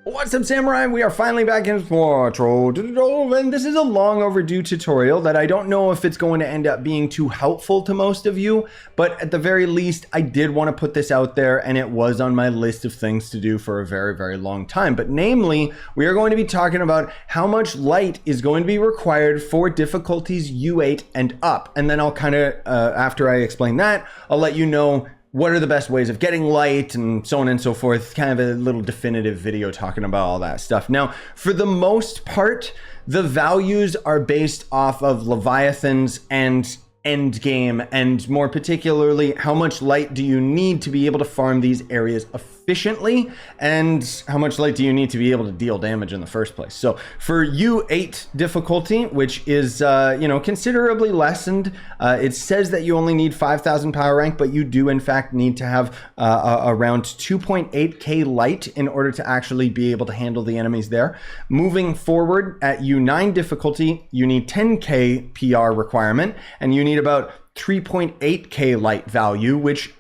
What's up, Samurai? We are finally back in for Trove, and this is a long overdue tutorial that I don't know if it's going to end up being too helpful to most of you, but at the very least, I did want to put this out there, and it was on my list of things to do for a very, very long time. But namely, we are going to be talking about how much light is going to be required for difficulties U8 and up, and then I'll kind of, after I explain that, I'll let you know what are the best ways of getting light and so on and so forth. Kind of a little definitive video talking about all that stuff. Now, for the most part, the values are based off of Leviathans and end game, and more particularly, how much light do you need to be able to farm these areas efficiently, and how much light do you need to be able to deal damage in the first place. So for U8 difficulty, which is considerably lessened, it says that you only need 5,000 power rank, but you do in fact need to have around 2.8k light in order to actually be able to handle the enemies there. Moving forward at U9 difficulty, you need 10k PR requirement, and you need about 3.8k light value, which,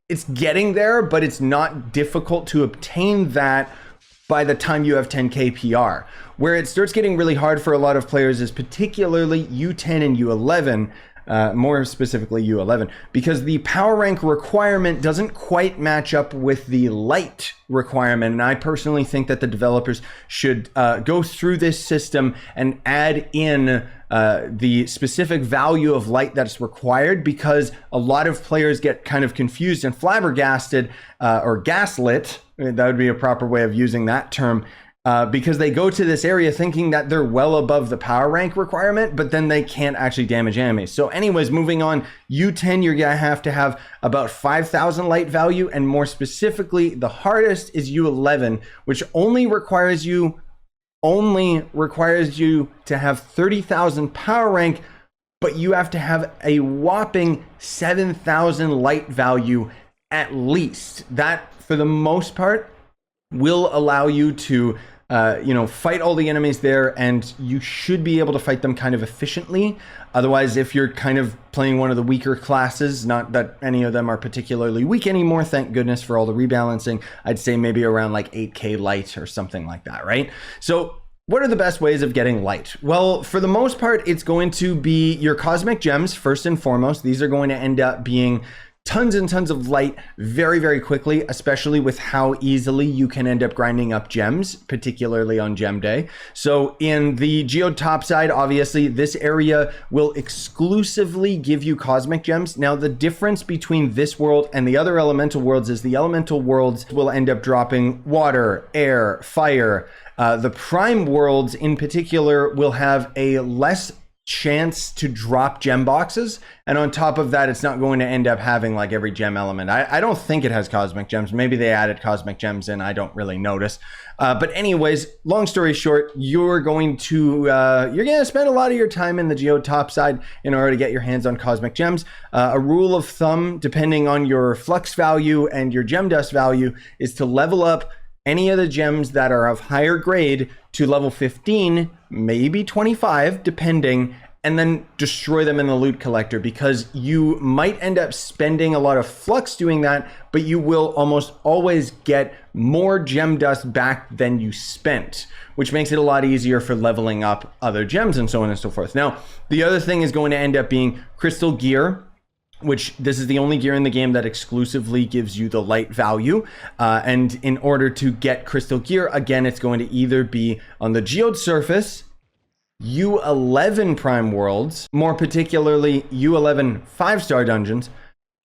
it's getting there, but it's not difficult to obtain that by the time you have 10k PR. Where it starts getting really hard for a lot of players is particularly U10 and U11, more specifically U11, because the power rank requirement doesn't quite match up with the light requirement. And I personally think that the developers should go through this system and add in the specific value of light that's required, because a lot of players get kind of confused and flabbergasted, or gaslit, that would be a proper way of using that term, because they go to this area thinking that they're well above the power rank requirement, but then they can't actually damage enemies. So anyways, moving on, U10, you're gonna have to have about 5,000 light value, and more specifically, the hardest is U11, which only requires you to have 30,000 power rank, but you have to have a whopping 7,000 light value at least. That, for the most part, will allow you to fight all the enemies there, and you should be able to fight them kind of efficiently. Otherwise, if you're kind of playing one of the weaker classes, not that any of them are particularly weak anymore, thank goodness for all the rebalancing, I'd say maybe around like 8k light or something like that, right? So what are the best ways of getting light? Well, for the most part, it's going to be your cosmic gems first and foremost. These are going to end up being tons and tons of light very, very quickly, especially with how easily you can end up grinding up gems, particularly on gem day. So in the geode top side, obviously this area will exclusively give you cosmic gems. Now, the difference between this world and the other elemental worlds is the elemental worlds will end up dropping water, air, fire. The prime worlds in particular will have a less chance to drop gem boxes, and on top of that, it's not going to end up having like every gem element. I don't think it has cosmic gems. Maybe they added cosmic gems in, I don't really notice. But anyways, long story short, you're going to spend a lot of your time in the geode top side in order to get your hands on cosmic gems. A rule of thumb, depending on your flux value and your gem dust value, is to level up any of the gems that are of higher grade to level 15, maybe 25, depending, and then destroy them in the loot collector, because you might end up spending a lot of flux doing that, but you will almost always get more gem dust back than you spent, which makes it a lot easier for leveling up other gems and so on and so forth. Now, the other thing is going to end up being crystal gear, which this is the only gear in the game that exclusively gives you the light value. And in order to get crystal gear, again, it's going to either be on the geode surface, U11 prime worlds, more particularly U11 5-star dungeons,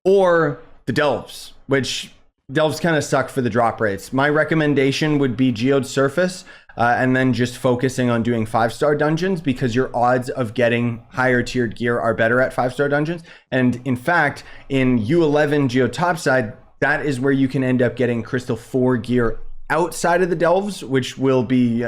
or the delves, which delves kind of suck for the drop rates. My recommendation would be geode surface, and then just focusing on doing 5-star dungeons, because your odds of getting higher tiered gear are better at 5-star dungeons. And in fact, in U11 geode topside, that is where you can end up getting crystal 4 gear outside of the delves, which will be,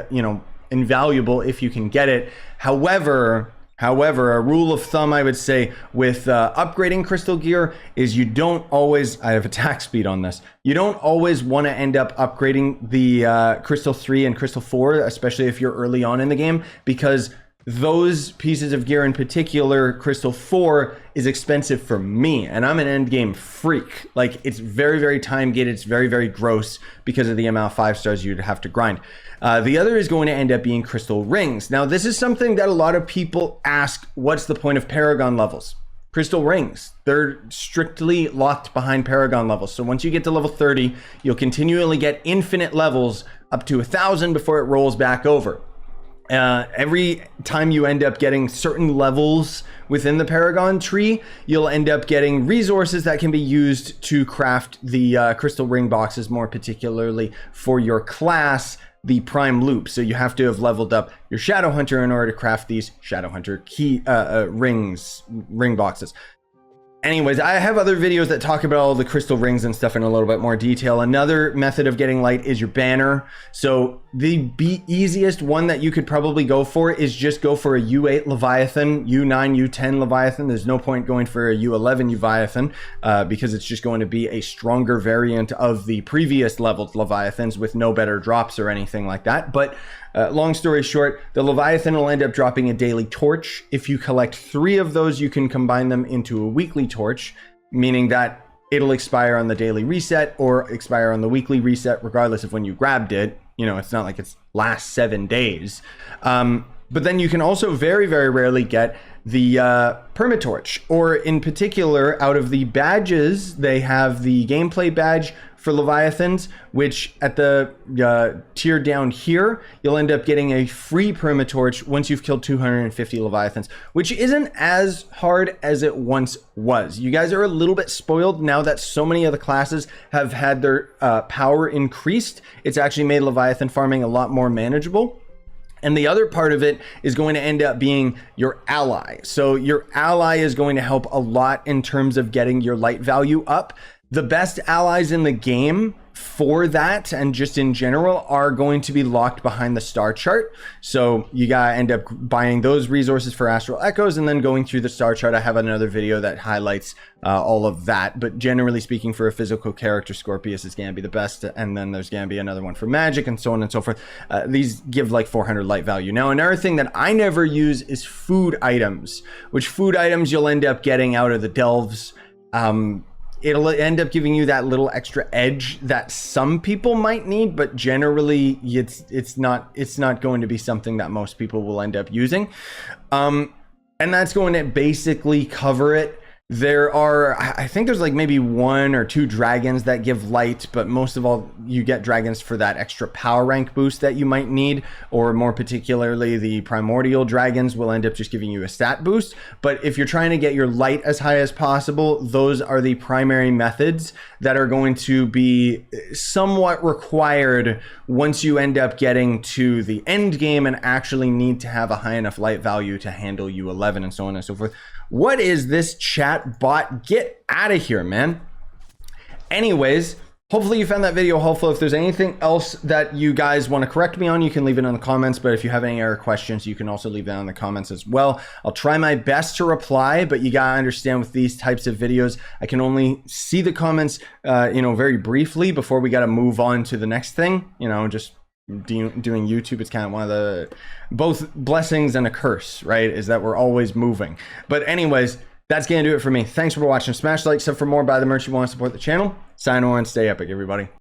invaluable if you can get it. However, a rule of thumb, I would say, with upgrading crystal gear is you don't always, I have attack speed on this, you don't always want to end up upgrading the crystal 3 and crystal 4, especially if you're early on in the game, because those pieces of gear in particular, Crystal 4 is expensive for me, and I'm an end game freak. Like, it's very, very time gated. It's very, very gross because of the amount of 5 stars you'd have to grind. The other is going to end up being crystal rings. Now, this is something that a lot of people ask, what's the point of Paragon levels? Crystal rings, they're strictly locked behind Paragon levels. So once you get to level 30, you'll continually get infinite levels up to 1,000 before it rolls back over. Every time you end up getting certain levels within the Paragon tree, you'll end up getting resources that can be used to craft the crystal ring boxes, more particularly for your class, the prime loop. So you have to have leveled up your Shadow Hunter in order to craft these Shadow Hunter key ring boxes. Anyways, I have other videos that talk about all the crystal rings and stuff in a little bit more detail. Another method of getting light is your banner. So the easiest one that you could probably go for is just go for a U8 Leviathan, U9, U10 Leviathan. There's no point going for a U11 Leviathan because it's just going to be a stronger variant of the previous leveled Leviathans with no better drops or anything like that. But long story short, the Leviathan will end up dropping a daily torch. If you collect 3 of those, you can combine them into a weekly torch, meaning that it'll expire on the daily reset or expire on the weekly reset, regardless of when you grabbed it. You know, it's not like it's last 7 days. But then you can also very, very rarely get the permatorch, or in particular, out of the badges, they have the gameplay badge for Leviathans, which at the tier down here, you'll end up getting a free permatorch once you've killed 250 Leviathans, which isn't as hard as it once was. You guys are a little bit spoiled now that so many of the classes have had their power increased. It's actually made Leviathan farming a lot more manageable. And the other part of it is going to end up being your ally. So your ally is going to help a lot in terms of getting your light value up. The best allies in the game for that, and just in general, are going to be locked behind the star chart. So you gotta end up buying those resources for Astral Echoes and then going through the star chart. I have another video that highlights all of that, but generally speaking, for a physical character, Scorpius is gonna be the best, and then there's gonna be another one for magic and so on and so forth. These give like 400 light value. Now, another thing that I never use is food items, which food items you'll end up getting out of the delves. It'll end up giving you that little extra edge that some people might need, but generally it's not going to be something that most people will end up using. And that's going to basically cover it. There are, I think there's like maybe 1 or 2 dragons that give light, but most of all, you get dragons for that extra power rank boost that you might need, or more particularly, the primordial dragons will end up just giving you a stat boost. But if you're trying to get your light as high as possible, those are the primary methods that are going to be somewhat required once you end up getting to the end game and actually need to have a high enough light value to handle U11 and so on and so forth. What is this chat bot? Get out of here, man. Anyways, hopefully you found that video helpful. If there's anything else that you guys want to correct me on, you can leave it in the comments. But if you have any other questions, you can also leave that in the comments as well. I'll try my best to reply, but you gotta understand with these types of videos, I can only see the comments, very briefly before we gotta move on to the next thing. Just doing YouTube, it's kind of one of the both blessings and a curse, right? Is that we're always moving. But anyways, that's gonna do it for me. Thanks for watching. Smash the like, sub for more, buy the merch you want to support the channel. Sign on, stay epic, everybody.